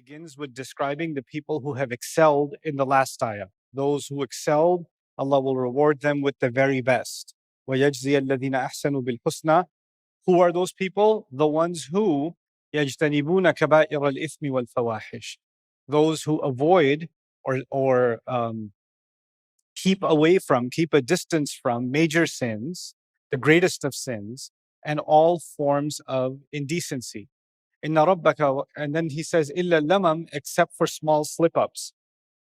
begins with describing the people who have excelled in the last ayah. Those who excelled, Allah will reward them with the very best. وَيَجْزِيَ الَّذِينَ أَحْسَنُوا بِالْحُسْنَى. Who are those people? The ones who يَجْتَنِبُونَ كَبَائِرَ الْإِثْمِ وَالْفَوَاحِشِ. Those who avoid or keep away from, keep a distance from major sins, the greatest of sins, and all forms of indecency. Inna rabbaka, and then he says, illa lamam, except for small slip-ups.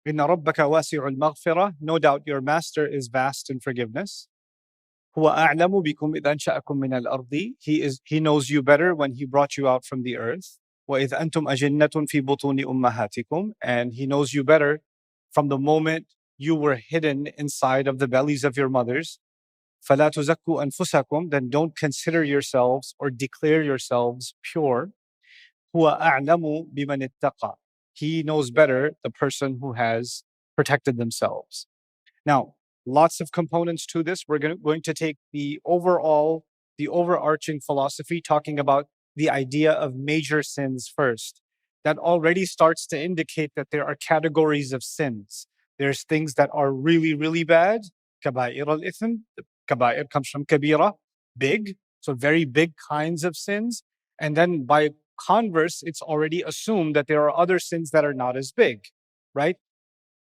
Inna rabbaka wasi'ul maghfirah, no doubt your master is vast in forgiveness. Huwa a'lamu bikum idh ansha'akum min al-ardi, he knows you better when he brought you out from the earth. Wa idh antum ajinnatun fi butuni ummahatikum, and he knows you better from the moment you were hidden inside of the bellies of your mothers. فَلَا تُزَكُّوا أَنفُسَكُمْ, then don't consider yourselves or declare yourselves pure. هُوَ أَعْلَمُ بِمَنِ اتَّقَى, he knows better the person who has protected themselves. Now, lots of components to this. We're going to take the overarching philosophy, talking about the idea of major sins first. That already starts to indicate that there are categories of sins. There's things that are really, really bad. Kaba'ir al-ithm. Kaba'ir comes from kabira, big. So very big kinds of sins. And then by converse, it's already assumed that there are other sins that are not as big, right?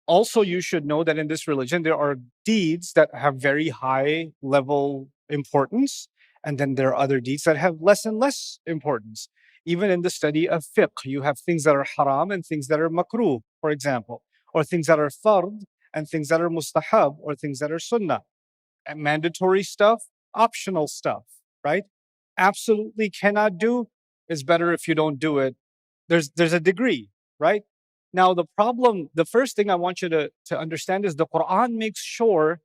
Also, you should know that in this religion, there are deeds that have very high level importance. And then there are other deeds that have less and less importance. Even in the study of fiqh, you have things that are haram and things that are makruh, for example, or things that are fard and things that are mustahab, or things that are sunnah. And mandatory stuff, optional stuff, right? Absolutely cannot do, is better if you don't do it. There's a degree, right? Now the first thing I want you to understand is the Qur'an makes sure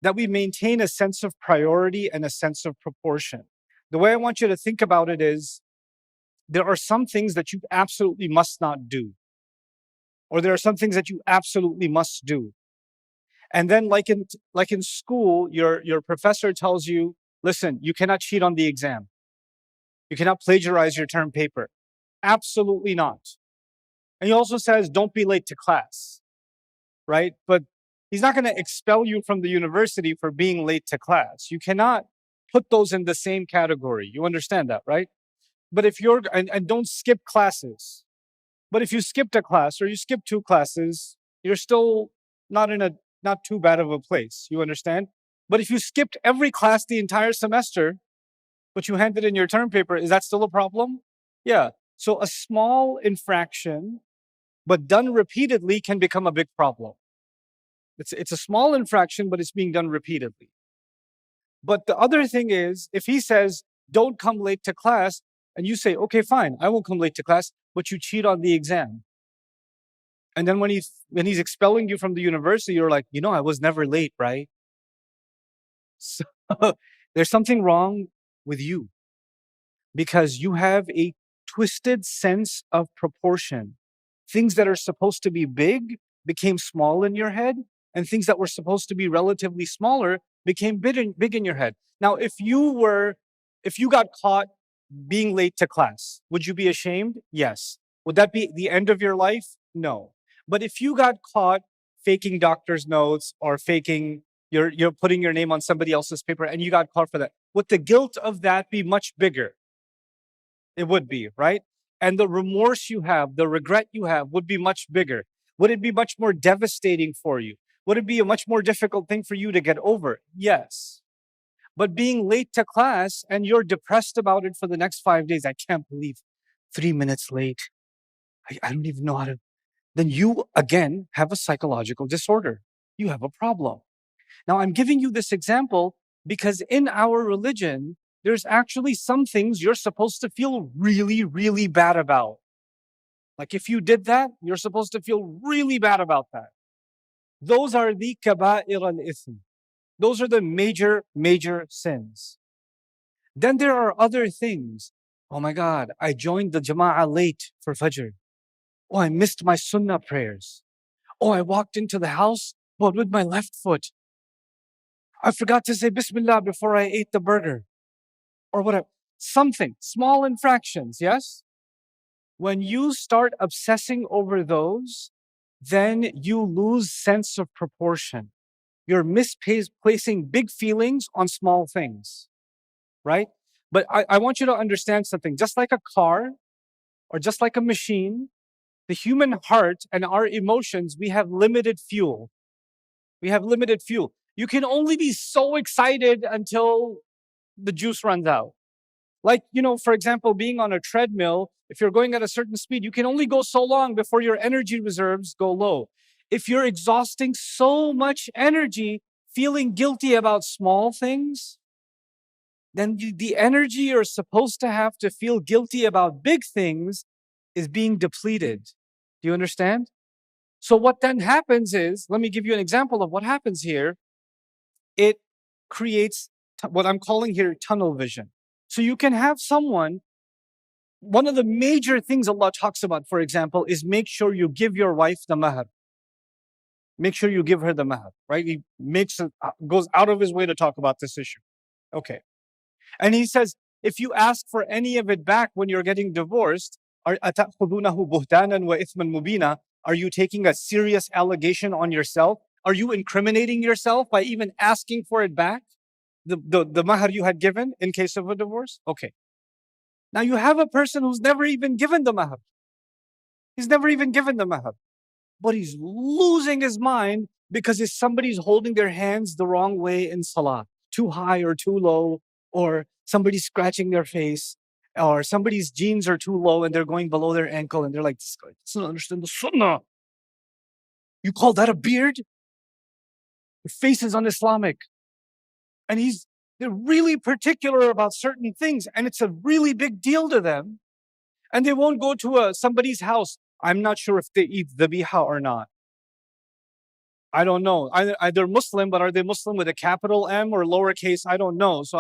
that we maintain a sense of priority and a sense of proportion. The way I want you to think about it is, there are some things that you absolutely must not do. Or there are some things that you absolutely must do. And then like in school, your professor tells you, listen, you cannot cheat on the exam. You cannot plagiarize your term paper. Absolutely not. And he also says, don't be late to class, right? But he's not going to expel you from the university for being late to class. You cannot put those in the same category. You understand that, right? But if you're, and don't skip classes. But if you skipped a class or you skipped 2 classes, you're still not too bad of a place. You understand? But if you skipped every class the entire semester, but you handed in your term paper, is that still a problem? Yeah. So a small infraction, but done repeatedly, can become a big problem. It's a small infraction, but it's being done repeatedly. But the other thing is, if he says, don't come late to class, and you say, okay, fine, I won't come late to class, but you cheat on the exam. And then when he's expelling you from the university, you're like, I was never late, right? So there's something wrong with you, because you have a twisted sense of proportion. Things that are supposed to be big became small in your head, and things that were supposed to be relatively smaller became big in your head. Now, if you got caught being late to class, would you be ashamed? Yes. Would that be the end of your life? No. But if you got caught faking doctor's notes or faking, you're putting your name on somebody else's paper, and you got caught for that, would the guilt of that be much bigger? It would be, right? And the remorse you have, the regret you have would be much bigger. Would it be much more devastating for you? Would it be a much more difficult thing for you to get over? Yes. But being late to class and you're depressed about it for the next 5 days, I can't believe 3 minutes late. I don't even know how to. Then you, again, have a psychological disorder. You have a problem. Now, I'm giving you this example because in our religion, there's actually some things you're supposed to feel really, really bad about. Like if you did that, you're supposed to feel really bad about that. Those are the kaba'ir al-ithm. Those are the major, major sins. Then there are other things. Oh my God, I joined the jama'ah late for Fajr. Oh, I missed my sunnah prayers. Oh, I walked into the house, but with my left foot. I forgot to say Bismillah before I ate the burger. Or whatever. Something, small infractions, yes? When you start obsessing over those, then you lose sense of proportion. You're misplacing big feelings on small things, right? But I want you to understand something. Just like a car or just like a machine, the human heart and our emotions, we have limited fuel. We have limited fuel. You can only be so excited until the juice runs out. Like, for example, being on a treadmill, if you're going at a certain speed, you can only go so long before your energy reserves go low. If you're exhausting so much energy, feeling guilty about small things, then the energy you're supposed to have to feel guilty about big things is being depleted. Do you understand? So what then happens is, let me give you an example of what happens here. It creates what I'm calling here tunnel vision. So you can have someone, one of the major things Allah talks about, for example, is make sure you give your wife the mahar. Make sure you give her the mahar, right? He goes out of his way to talk about this issue. Okay. And he says, if you ask for any of it back when you're getting divorced, are you taking a serious allegation on yourself? Are you incriminating yourself by even asking for it back? The mahar you had given in case of a divorce? Okay. Now you have a person who's never even given the mahar. He's never even given the mahar. But he's losing his mind because if somebody's holding their hands the wrong way in salah, too high or too low, or somebody's scratching their face, or somebody's jeans are too low and they're going below their ankle and they're like, this guy doesn't understand the sunnah. You call that a beard? Your face is un-Islamic. And they're really particular about certain things and it's a really big deal to them. And they won't go to somebody's house. I'm not sure if they eat dhabiha or not. I don't know. They're Muslim, but are they Muslim with a capital M or lowercase? I don't know. So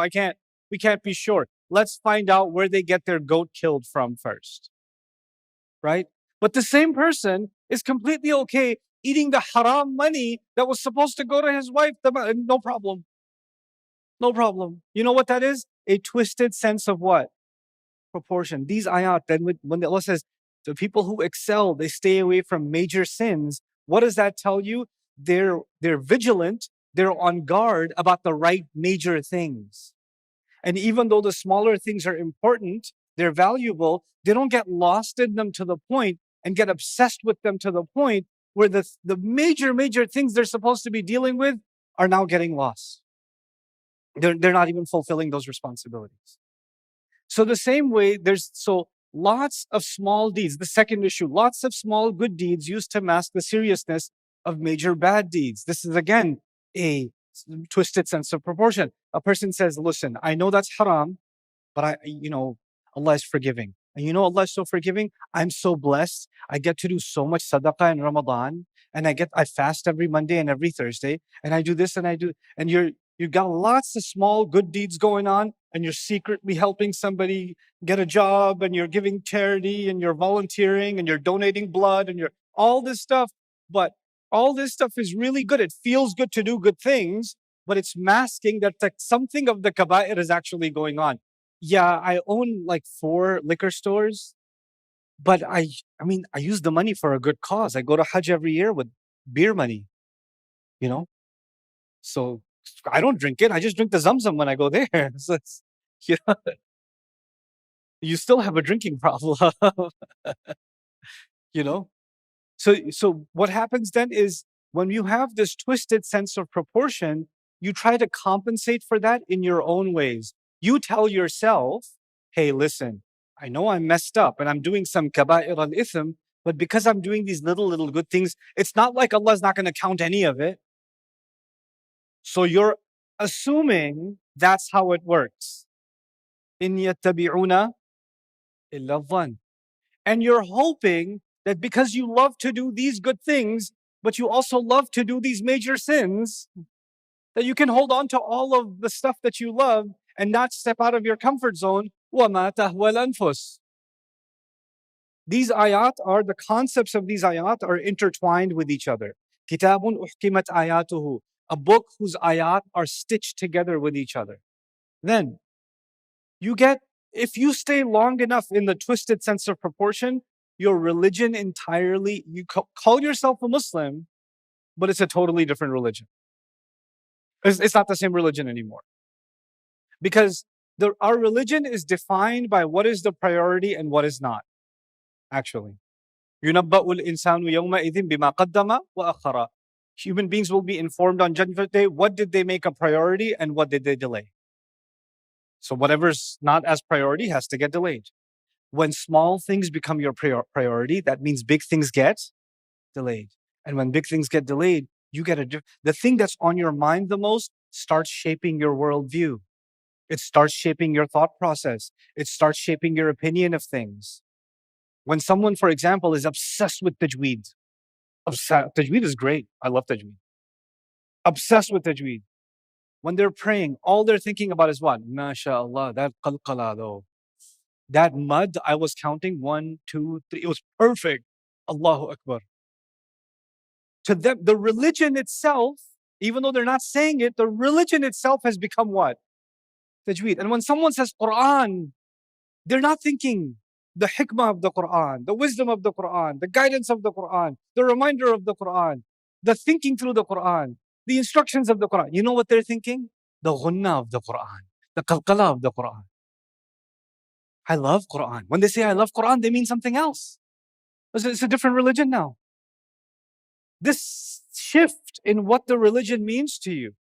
we can't be sure. Let's find out where they get their goat killed from first. Right? But the same person is completely okay eating the haram money that was supposed to go to his wife. No problem. No problem. You know what that is? A twisted sense of what? Proportion. These ayat, then when Allah says, the people who excel, they stay away from major sins. What does that tell you? They're vigilant. They're on guard about the right major things. And even though the smaller things are important, they're valuable, they don't get lost in them to the point and get obsessed with them to the point where the major things they're supposed to be dealing with are now getting lost. They're not even fulfilling those responsibilities. So the same way, there's lots of small deeds. The second issue, lots of small good deeds used to mask the seriousness of major bad deeds. This is again a twisted sense of proportion. A person says, listen, I know that's haram, but Allah is forgiving. And Allah is so forgiving. I'm so blessed. I get to do so much sadaqah in Ramadan. And I fast every Monday and every Thursday. And I do this and I do. And you've got lots of small good deeds going on. And you're secretly helping somebody get a job. And you're giving charity. And you're volunteering. And you're donating blood. And you're all this stuff. But all this stuff is really good. It feels good to do good things. But it's masking that something of the kaba'ir is actually going on. Yeah, I own like 4 liquor stores, but I use the money for a good cause. I go to Hajj every year with beer money, So I don't drink it. I just drink the Zamzam when I go there. So you still have a drinking problem, So what happens then is when you have this twisted sense of proportion, you try to compensate for that in your own ways. You tell yourself, hey, listen, I know I'm messed up and I'm doing some kaba'ir al-ithm, but because I'm doing these little good things, it's not like Allah's not going to count any of it. So you're assuming that's how it works. إِن يَتَّبِعُونَ إِلَّا الظَّنَّ. And you're hoping that because you love to do these good things, but you also love to do these major sins, that you can hold on to all of the stuff that you love and not step out of your comfort zone. وَمَا تَهْوَى الْأَنفُسِ. These ayat the concepts of these ayat are intertwined with each other. كِتَابٌ أُحْكِمَتْ آيَاتُهُ. A book whose ayat are stitched together with each other. Then, if you stay long enough in the twisted sense of proportion, your religion entirely, you call yourself a Muslim, but it's a totally different religion. It's not the same religion anymore. Because our religion is defined by what is the priority and what is not, actually. يُنَبَّأُ الْإِنسَانُ يَوْمَئِذٍ بِمَا قَدَّمَ وَأَخَّرَ. Human beings will be informed on Judgment Day, what did they make a priority and what did they delay. So whatever's not as priority has to get delayed. When small things become your priority, that means big things get delayed. And when big things get delayed, you get the thing that's on your mind the most starts shaping your worldview. It starts shaping your thought process. It starts shaping your opinion of things. When someone, for example, is obsessed with tajweed, tajweed is great. I love tajweed. Obsessed with tajweed. When they're praying, all they're thinking about is what? MashaAllah, that qalqala though. That mud, I was counting 1, 2, 3. It was perfect. Allahu Akbar. To them, the religion itself, even though they're not saying it, the religion itself has become what? Tajweed. And when someone says Qur'an, they're not thinking the hikmah of the Qur'an, the wisdom of the Qur'an, the guidance of the Qur'an, the reminder of the Qur'an, the thinking through the Qur'an, the instructions of the Qur'an. You know what they're thinking? The ghunnah of the Qur'an, the qalqala of the Qur'an. I love Qur'an. When they say I love Qur'an, they mean something else. It's a different religion now. This shift in what the religion means to you,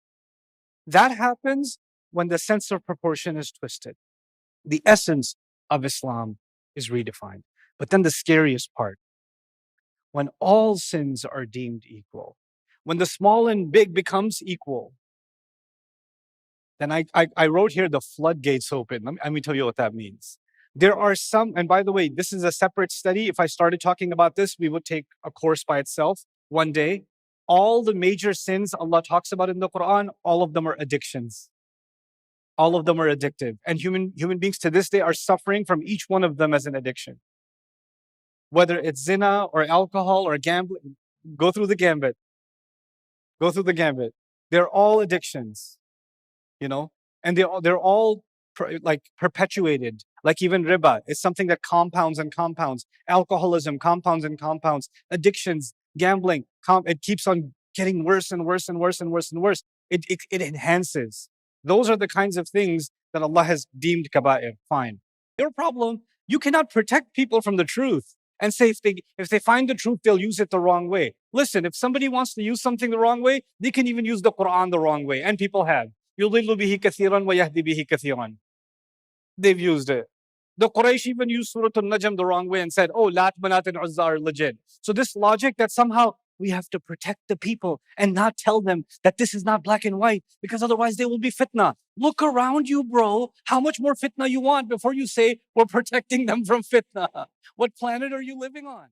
that happens when the sense of proportion is twisted. The essence of Islam is redefined. But then the scariest part, when all sins are deemed equal, when the small and big becomes equal, then I wrote here the floodgates open. Let me tell you what that means. There are some, and by the way, this is a separate study. If I started talking about this, we would take a course by itself one day. All the major sins Allah talks about in the Quran, all of them are addictions. All of them are addictive. And human beings to this day are suffering from each one of them as an addiction. Whether it's zina or alcohol or gambling, go through the gambit. Go through the gambit. They're all addictions, you know, and they're all like perpetuated. Like even riba is something that compounds and compounds. Alcoholism compounds and compounds. Addictions, gambling, it keeps on getting worse and worse and worse and worse and worse. It enhances. Those are the kinds of things that Allah has deemed kaba'ir. Fine. Your problem, you cannot protect people from the truth and say if they find the truth, they'll use it the wrong way. Listen, if somebody wants to use something the wrong way, they can even use the Quran the wrong way. And people have. يُضِلُّ بِهِ كَثِيرًا وَيَهْدِي بِهِ كَثِيرًا. They've used it. The Quraysh even used Surah Al-Najm the wrong way and said, oh, Lat, Manat, and Uzza are legit. So this logic that somehow we have to protect the people and not tell them that this is not black and white because otherwise they will be fitna. Look around you, bro. How much more fitna you want before you say we're protecting them from fitna? What planet are you living on?